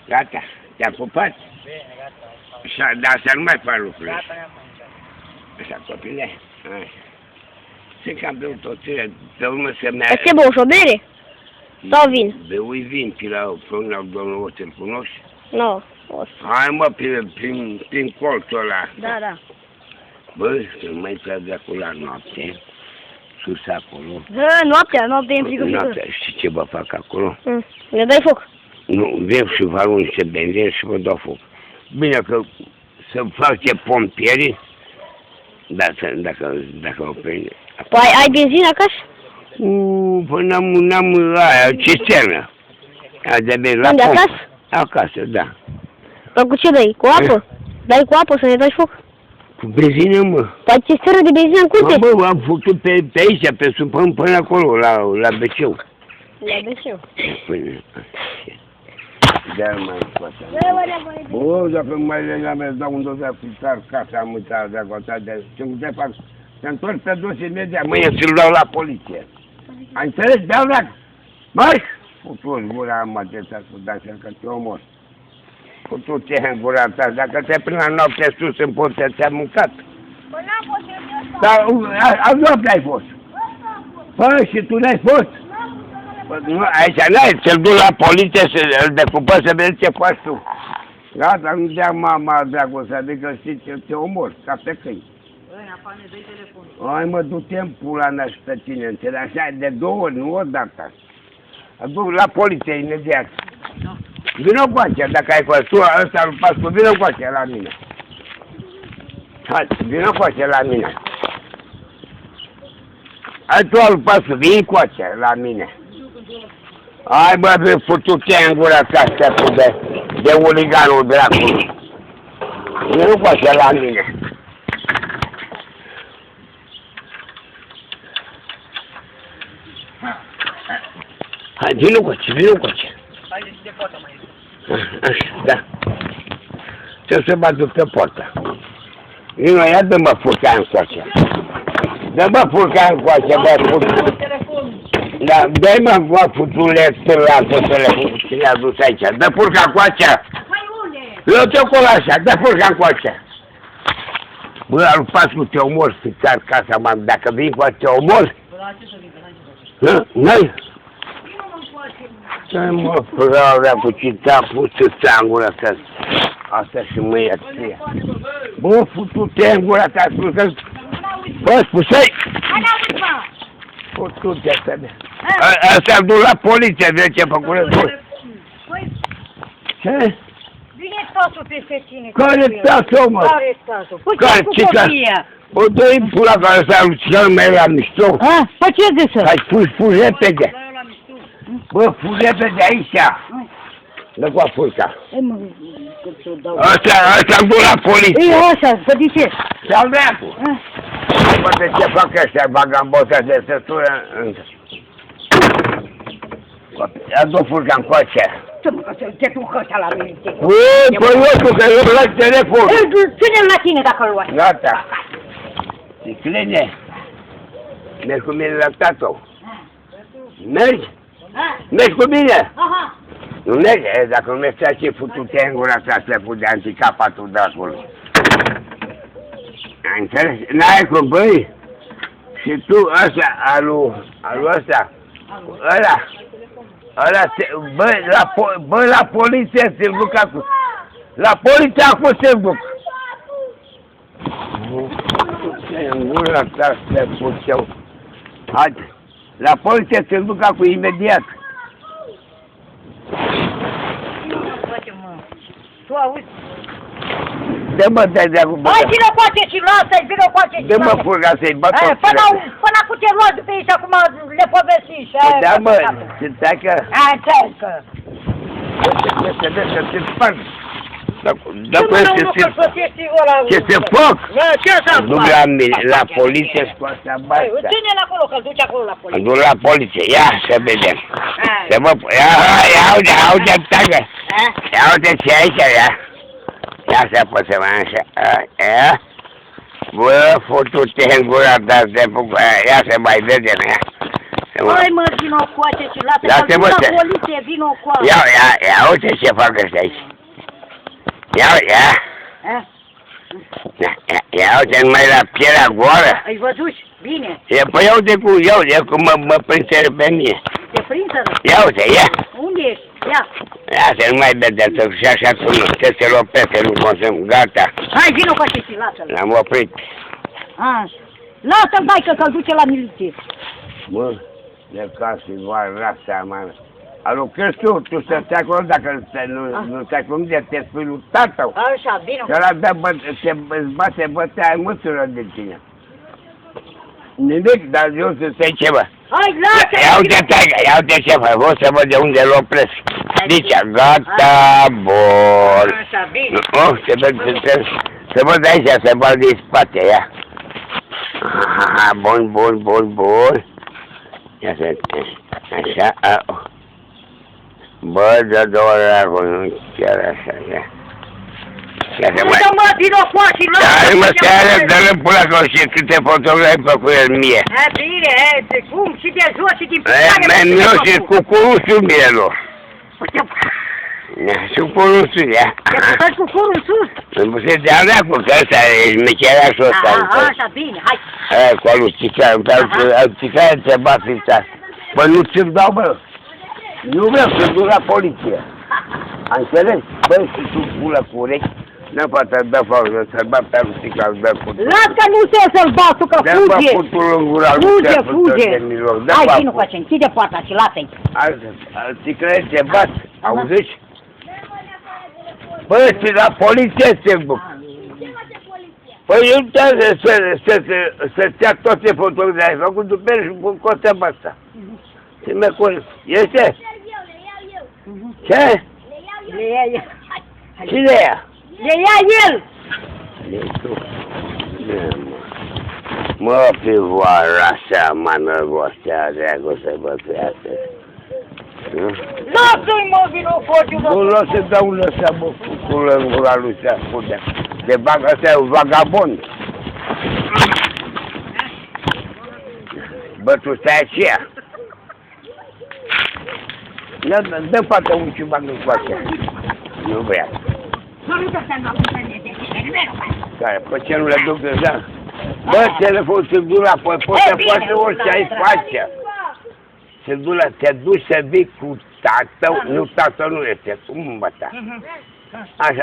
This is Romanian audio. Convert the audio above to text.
Gata? Te-a pupat? Bine, gata. Așa, dar să nu mai fac lucruri. Gata, ne-am mâncat. Așa, copile? Așa. Ce că am beut o țără, pe urmă să mea... Ce băuși, o bere? Sau vin? Beui vin, pe la domnul o să-l cunoști? Nu. O să... Hai mă, prin colțul ăla. Da, da. Bă, să nu mai trag de acolo la noapte. Sus acolo. Noaptea e în frigorifică. Noaptea, știi ce vă fac acolo? Ne dai foc. Nu, vin și vă arunc niște benzin și vă dau foc. Bine că să face pompierii, dacă o prinde. Păi ai benzină acasă? Păi n-am aia, cisternă. Aia de bine, la Unde, pompă. acasă? Acasă, da. Păi cu ce dai? Cu apă? Dai cu apă să ne dai foc? Cu benzină, mă. Păi ce stără de benzină în curte? Bă, am făcut pe aici, pe sub, până acolo, la BC-ul. La BC-ul. De-aia mai scoate. Bă, dacă mai le mea dau un dozar ficar, casa am uitat de acolo, de ce te fac? Te întorc pe dos imediat, mâine ți-l dau la poliție. Ai înțeles, beau-lac? Măi! Futur, gura am atâta cu dașa, că te omor. Futur ce în gura ta, dacă te prind la noapte sus în portă, ți-am mâncat. Păi n-am fost eu ăsta. Dar a noapte ai fost. Păi, și tu n-ai fost? Nu, aici n-ai, ți-l duc la poliție, îl decupă să vezi ce faci tu. Gata, nu dea mama dragostea, adică știi ce te omor, ca pe câini. Băi, afară, dă-i telefonul. Ai mă, du-te în pula mea și pe tine, înțelegi? Așa, de 2 ori, nu odată. Duc la poliție imediat. Vino cu aceea, dacă ai fost tu, ăsta îl pas cu, vino cu aceea la mine. Hai, vino cu aceea la mine. Hai tu îl pas, vin cu aceea la mine. Hai bă, futut-te în gura ta asta de uliganul dracului. Vino cu aceea la mine. Hai, vino cu aceea, vino cu aceea. Hai de poată mai Așa, da. Ce să mă duc pe portă. Vino, ia dă-mă furca încoace. Dă-mă furca încoace, bă, furca. Da, dă-i mă, bă, futule, stârlat pe telefon. Cine a dus aici? Dă furca încoace. Păi unde? Eu te acolo așa, dă furca încoace. Bă, al pascu te omor, fițar casa, mă, dacă vii cu te omor. Bă, la ce să vin, că n-ai ce să N-ai? Stai mă, fraurea cu cita pusă țangura asta. Asta și mâia ție. Bă, futu-te în gura ta, spusă. Bă, spusă-i! Futu-te asta de... Asta-l duc la poliție, de ce făcură voi. Păi, Ce? vine statul peste tine. Care statul, mă? Care statul? Păi Care? ce cu Ce copia? O dă-i pula care s-a lucinat mai la mișto. Păi ce de să? Hai, fugi repede. Bă, fugi repede aici. Dă cu a furca. Ăsta-l duc la poliție. Ei, așa, păi de ce? Ce-al dracu? Bă, de ce fac ăștia vagambosea de sătură? Ia du furca încoace. Ce mă, că te duc ăsta la mine. Păi, eu că eu la telefon. Ține-l la tine dacă îl luai. Gata. Cicline, mergi cu mine la tată. Mergi? Mergi cu mine? Aha. Nu mergi? Dacă nu mergi, ce futute în gura ta să pui de anticapatul de acolo. Ai înțeles? N-ai cum, băi? Și tu, ăsta, alu ăsta, ăla, bă, la poliție se duc acum. La poliție acum se duc. În gura ta să puteau. Haide, la poliție se duc acum imediat. Tu auzi? Dă-mă, dai acum. Hai, vină coace și lasă-i, vină coace și lasă-i. Dă-mă furga să-i bat o Până cu te luat după aici, acum le povesti și aia. Da, mă, stai că... Înțeleg că... Să te sparg. Da, cu ce se fac? Ce să Duc la poliție, scoate abastea. Ține-l acolo, că-l duci acolo la poliție. Duc la poliție, ia să vedem. Ia uite, tagă. Ia uite ce aici, ia. Ia să poți să mai așa. Ia. Bă, futu-te în gura ta, ia să mai vedem, ia. Lasă-mă. Hai mă, vino coace și Lasă-mă lasă-mă să- la poliție, vino coace. Ia uite ce fac ăsta aici. Ia. Ia uite numai la pielea goală. Ai văzut? Bine. Păi iau cum mă prinse pe mine. Te prinseră? Ia uite, ia. Unde ești? Ia. Ia să nu mai vedeți și așa cum să se lopeze, nu consum. Gata. Hai, vino coace și lasă-l. L-am oprit. Așa. Lasă-l, dai că-l duce la miliție. Bă, de casă, va seama. Alo, crezi tu să stai acolo dacă nu stai acolo, unde te spui lui tatăl? Așa, vino. Că ăla îți bate bătea măsură de tine. Nimic, dar eu să stai ce, bă. Hai, lasă-l. Ia uite, taiga, ia uite ce fac, vreau să văd de unde îl opresc. Deci, gata, bun. Așa, bine. Să văd aici, să văd din spate, ia. Aha, bun. Ia să, așa, bă, de 2 ori acolo, nu chiar așa, ia. Ia să mai... Mă, vino coace, lasă-l. Dar mă, stai, dă-l pula acolo și câte fotografii ai făcut el mie. Bine, cum? Și de jos și din picioare. Eu și cu curusul mie, nu. Și cu curusul, ia. Te puteți cu curul în sus? Îmi pusei de alea cu că ăsta e șmecherașul ăsta. Așa, bine, hai. Aia cu alu țicare te bat fița. Bă, nu ți-l dau, bă. Nu vreau să duc la poliție. Ai înțeles? Bă, și tu pulă cu urechi. Nu poate să-l dă fauză, să-l bat pe aluțica, îl dă cu... Las că nu se să-l batu, că fuge. Dă-mi putul în gura lui, Fuge. Hai, vino cu coace, închide poarta și lasă-i. țicare te bat, auziți? Bă, și la poliție se duc. Păi eu să-ți ia toate fotografii, ai făcut după el și cu cotea asta. Ce mi-a corect? Este? Ce? Le ia el. Cine ia? Le ia el. Mă, pivoara așa, manăgostea, dreagă să bătuiască. Lasă-i, mă, vino coace. Nu l-o să dau lăsa, bă, culă în gura lui se ascunde. De bagă ăsta e un vagabond. Bă, tu stai aceea. Dă fata un ciubac în coace. Nu vrea. Care? Pe ce nu le duc deja? Bă, telefon se duc la poți să faci orice ai face. Se duc la, te duci să vii cu tatăl, nu tatăl nu este, cum băta. Așa.